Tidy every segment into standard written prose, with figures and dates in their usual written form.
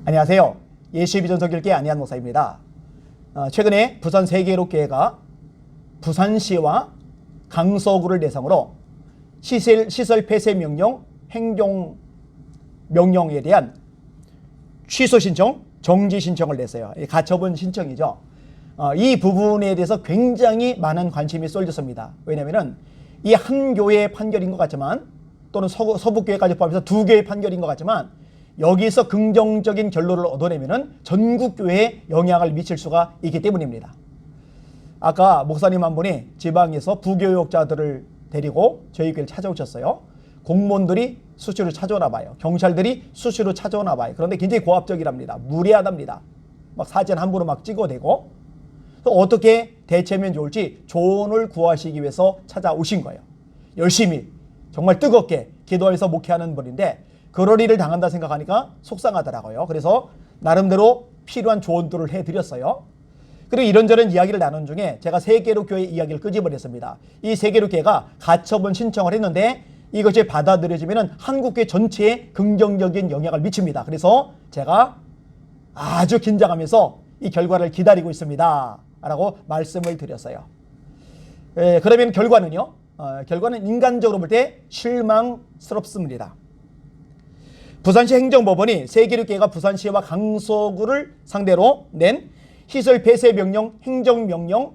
안녕하세요. 예수비전 선교회 안희한 목사입니다. 최근에 부산 세계로교회가 부산시와 강서구를 대상으로 시설 폐쇄 명령, 행정 명령에 대한 취소 신청, 정지 신청을 냈어요. 가처분 신청이죠. 이 부분에 대해서 굉장히 많은 관심이 쏠렸습니다. 왜냐하면 이 한 교회의 판결인 것 같지만, 또는 서북교회까지 포함해서 두 교회의 판결인 것 같지만, 여기서 긍정적인 결론을 얻어내면 전국 교회에 영향을 미칠 수가 있기 때문입니다. 아까 목사님 한 분이 지방에서 부교육자들을 데리고 저희 교회를 찾아오셨어요. 공무원들이 수시로 찾아오나 봐요. 경찰들이 수시로 찾아오나 봐요. 그런데 굉장히 고압적이랍니다. 무례하답니다. 막 사진 함부로 막 찍어대고, 또 어떻게 대처하면 좋을지 조언을 구하시기 위해서 찾아오신 거예요. 열심히 정말 뜨겁게 기도해서 목회하는 분인데 그럴 일을 당한다 생각하니까 속상하더라고요. 그래서 나름대로 필요한 조언들을 해드렸어요. 그리고 이런저런 이야기를 나눈 중에 제가 세계로 교회 이야기를 끄집어냈습니다. 이 세계로 교회가 가처분 신청을 했는데 이것이 받아들여지면 한국교회 전체에 긍정적인 영향을 미칩니다. 그래서 제가 아주 긴장하면서 이 결과를 기다리고 있습니다 라고 말씀을 드렸어요. 그러면 결과는요? 결과는 인간적으로 볼 때 실망스럽습니다. 부산시 행정법원이 세계로교회가 부산시와 강서구를 상대로 낸 시설 폐쇄 명령, 행정명령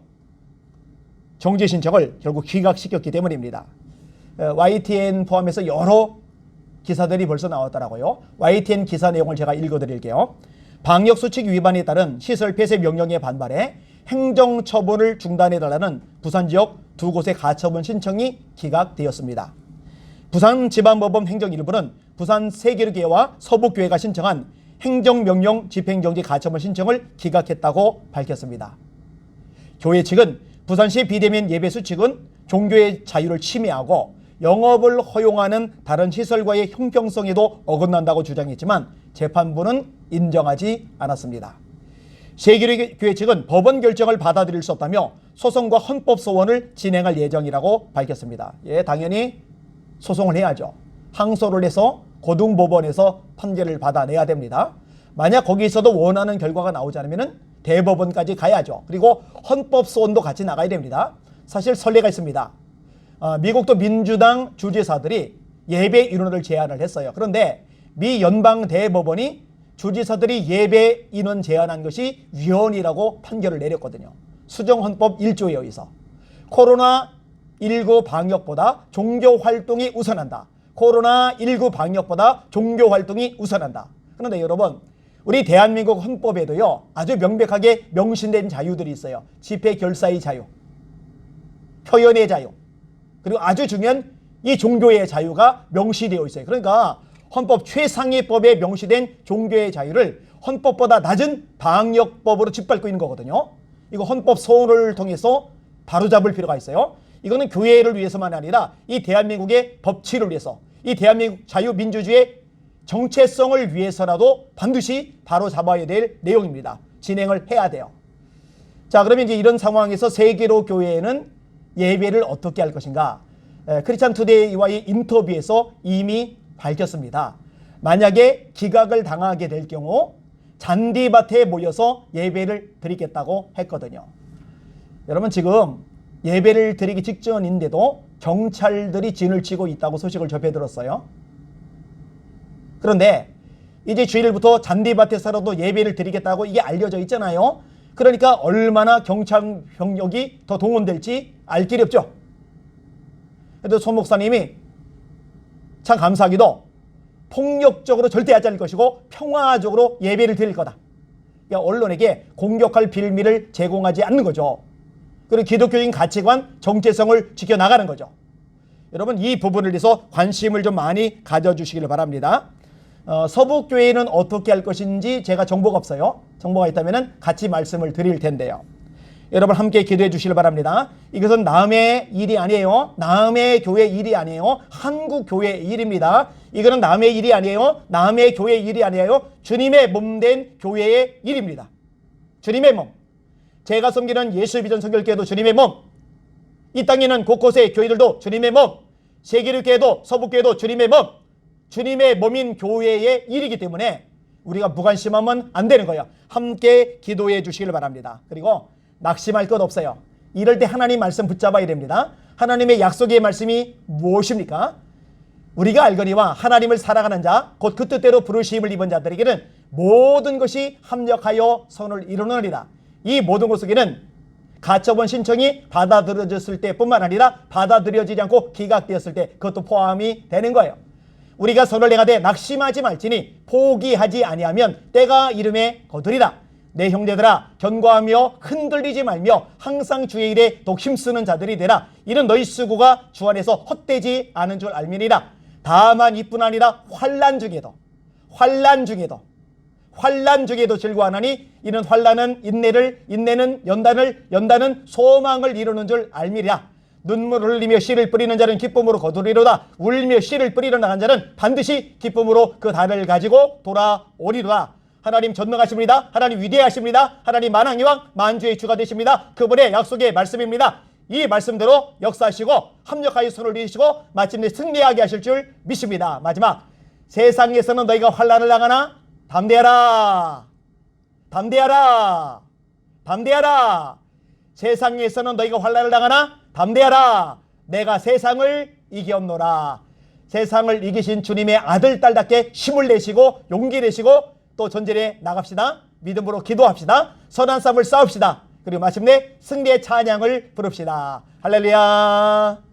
정지 신청을 결국 기각시켰기 때문입니다. YTN 포함해서 여러 기사들이 벌써 나왔더라고요. YTN 기사 내용을 제가 읽어드릴게요. 방역수칙 위반에 따른 시설 폐쇄 명령에 반발해 행정처분을 중단해달라는 부산지역 두 곳의 가처분 신청이 기각되었습니다. 부산지방법원 행정일부는 부산 세계로교회와 서북교회가 신청한 행정명령 집행정지 가처분 신청을 기각했다고 밝혔습니다. 교회 측은 부산시 비대면 예배 수칙은 종교의 자유를 침해하고 영업을 허용하는 다른 시설과의 형평성에도 어긋난다고 주장했지만 재판부는 인정하지 않았습니다. 세계로교회 측은 법원 결정을 받아들일 수 없다며 소송과 헌법소원을 진행할 예정이라고 밝혔습니다. 당연히 소송을 해야죠. 항소를 해서 고등법원에서 판결을 받아내야 됩니다. 만약 거기서도 원하는 결과가 나오지 않으면 대법원까지 가야죠. 그리고 헌법소원도 같이 나가야 됩니다. 사실 선례가 있습니다. 미국도 민주당 주지사들이 예배 인원을 제한을 했어요. 그런데 미 연방 대법원이 주지사들이 예배 인원 제한한 것이 위헌이라고 판결을 내렸거든요. 수정헌법 1조에 의해서. 코로나19 방역보다 종교활동이 우선한다. 코로나19 방역보다 종교활동이 우선한다. 그런데 여러분, 우리 대한민국 헌법에도요, 아주 명백하게 명시된 자유들이 있어요. 집회 결사의 자유, 표현의 자유, 그리고 아주 중요한 이 종교의 자유가 명시되어 있어요. 그러니까 헌법 최상위법에 명시된 종교의 자유를 헌법보다 낮은 방역법으로 짓밟고 있는 거거든요. 이거 헌법 소원을 통해서 바로잡을 필요가 있어요. 이거는 교회를 위해서만 아니라 이 대한민국의 법치를 위해서, 이 대한민국 자유민주주의의 정체성을 위해서라도 반드시 바로잡아야 될 내용입니다. 진행을 해야 돼요. 자, 그러면 이제 이런 상황에서 세계로 교회는 예배를 어떻게 할 것인가? 크리스찬 투데이와의 인터뷰에서 이미 밝혔습니다. 만약에 기각을 당하게 될 경우 잔디밭에 모여서 예배를 드리겠다고 했거든요. 여러분, 지금 예배를 드리기 직전인데도 경찰들이 진을 치고 있다고 소식을 접해 들었어요. 그런데 이제 주일부터 잔디밭에서라도 예배를 드리겠다고 이게 알려져 있잖아요. 그러니까 얼마나 경찰 병력이 더 동원될지 알 길이 없죠. 그래도 소 목사님이 참 감사하기도 폭력적으로 절대 하지 않을 것이고 평화적으로 예배를 드릴 거다. 그러니까 언론에게 공격할 빌미를 제공하지 않는 거죠. 그리고 기독교적인 가치관, 정체성을 지켜나가는 거죠. 여러분, 이 부분을 위해서 관심을 좀 많이 가져주시기를 바랍니다. 서북교회는 어떻게 할 것인지 제가 정보가 없어요. 정보가 있다면 같이 말씀을 드릴 텐데요. 여러분 함께 기도해 주시길 바랍니다. 이것은 남의 일이 아니에요. 남의 교회 일이 아니에요. 한국 교회 일입니다. 이거는 남의 일이 아니에요. 남의 교회 일이 아니에요. 주님의 몸된 교회의 일입니다. 주님의 몸. 제가 섬기는 예수비전 선교회도 주님의 몸. 이 땅에는 곳곳의 교회들도 주님의 몸. 세계로교회도 서북교회도 주님의 몸. 주님의 몸인 교회의 일이기 때문에 우리가 무관심하면 안 되는 거예요. 함께 기도해 주시길 바랍니다. 그리고 낙심할 것 없어요. 이럴 때 하나님 말씀 붙잡아야 됩니다. 하나님의 약속의 말씀이 무엇입니까? 우리가 알거니와 하나님을 사랑하는 자, 곧 그 뜻대로 부르심을 입은 자들에게는 모든 것이 합력하여 선을 이루느니라. 이 모든 것 속에는 가처분 신청이 받아들여졌을 때뿐만 아니라 받아들여지지 않고 기각되었을 때 그것도 포함이 되는 거예요. 우리가 선을 행하되 낙심하지 말지니 포기하지 아니하면 때가 이름에 거두리라. 내 형제들아 견고하며 흔들리지 말며 항상 주의 일에 독심쓰는 자들이 되라. 이는 너희 수고가 주 안에서 헛되지 않은 줄 알미니라. 다만 이뿐 아니라 환난 중에도 즐거워하나니 이는 환난은 인내를, 인내는 연단을, 연단은 소망을 이루는 줄 알미리라. 눈물을 흘리며 씨를 뿌리는 자는 기쁨으로 거두리로다. 울며 씨를 뿌리러 나간 자는 반드시 기쁨으로 그 단을 가지고 돌아오리로다. 하나님 전능하십니다. 하나님 위대하십니다. 하나님 만왕의 왕 만주의 주가 되십니다. 그분의 약속의 말씀입니다. 이 말씀대로 역사하시고 합력하여 손을 이으시고 마침내 승리하게 하실 줄 믿습니다. 마지막, 세상에서는 너희가 환난을 당하나 담대하라. 담대하라. 담대하라. 세상에서는 너희가 환난을 당하나 담대하라. 내가 세상을 이겼노라. 세상을 이기신 주님의 아들 딸답게 힘을 내시고 용기 내시고 또 전진해 나갑시다. 믿음으로 기도합시다. 선한 싸움을 싸웁시다. 그리고 마침내 승리의 찬양을 부릅시다. 할렐루야.